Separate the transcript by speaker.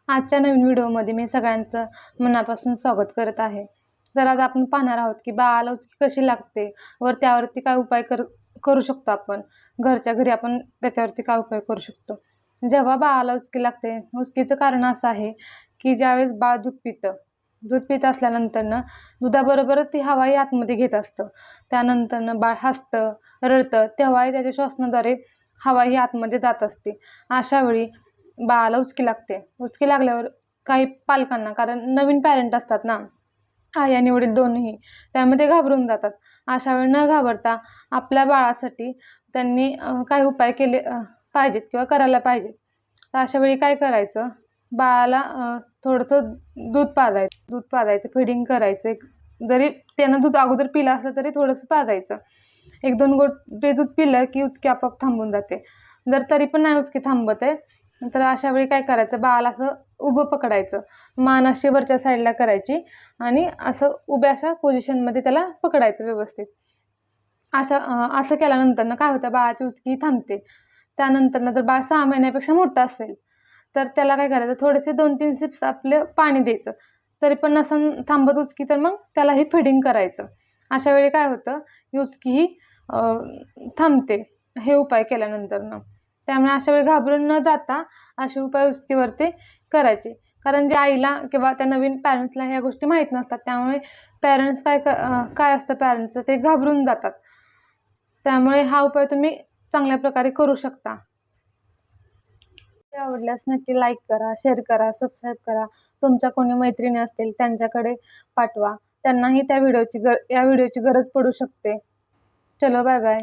Speaker 1: आजच्या नवीन व्हिडिओमध्ये मी सगळ्यांचं मनापासून स्वागत करत आहे। तर आज आपण पाहणार आहोत की बाळाला उचकी कशी लागते व त्यावरती काय उपाय करू शकतो आपण। घरच्या घरी आपण त्याच्यावरती काय उपाय करू शकतो। जेव्हा बाळाला उचकी लागते, उचकीचं कारण असं आहे की ज्यावेळेस बाळ दूध पित असल्यानंतर दुधाबरोबर ती हवाही आतमध्ये घेत असतं। त्यानंतर बाळ हसतं, रडतं, तेव्हाही त्याच्या श्वासनाद्वारे हवाही आतमध्ये जात असते। अशा वेळी बाळाला उचकी लागते। उचकी लागल्यावर काही पालकांना, कारण नवीन पॅरेंट असतात ना, आई आणि वडील दोन्ही, त्यामध्ये घाबरून जातात। अशा वेळी न घाबरता आपल्या बाळासाठी त्यांनी काही उपाय केले पाहिजेत किंवा करायला पाहिजेत। तर अशा वेळी काय करायचं, बाळाला थोडंसं दूध पाजायचं, फिडिंग करायचं। जरी त्यानं दूध अगोदर पिलं असलं तरी थोडंसं पाजायचं। 1-2 घोट ते दूध पिलं की उचकी आपोआप थांबून जाते। जर तरी पण नाही उचकी थांबत आहे, तर अशा वेळी काय करायचं, बाळाला असं उभं पकडायचं, मान अशी वरच्या साईडला करायची आणि असं उभ्या अशा पोझिशनमध्ये त्याला पकडायचं व्यवस्थित। असं केल्यानंतर काय होतं, बाळाची उचकी थांबते। त्यानंतर जर बाळ 6 महिन्यापेक्षा मोठं असेल तर त्याला काय करायचं, थोडेसे 2-3 सिप्स आपलं पाणी द्यायचं। तरी पण नसेल थांबत उचकी तर मग त्यालाही फिडिंग करायचं। अशा वेळी काय होतं, उचकी ही थांबते हे उपाय केल्यानंतर। त्यामुळे अशा वेळी घाबरून न जाता असे उपाय उचकीवरती करायचे। कारण जे आईला किंवा त्या नवीन पॅरेंट्सला ह्या गोष्टी माहीत नसतात, त्यामुळे पॅरेंट्स काय असतं पॅरेंट्सचं, ते घाबरून जातात। त्यामुळे हा उपाय तुम्ही चांगल्या प्रकारे करू शकता। आवडल्यास नक्की लाईक करा, शेअर करा, सबस्क्राईब करा। तुमच्या कोणी मैत्रिणी असतील त्यांच्याकडे पाठवा, त्यांनाही या व्हिडिओची गरज पडू शकते। चलो बाय बाय।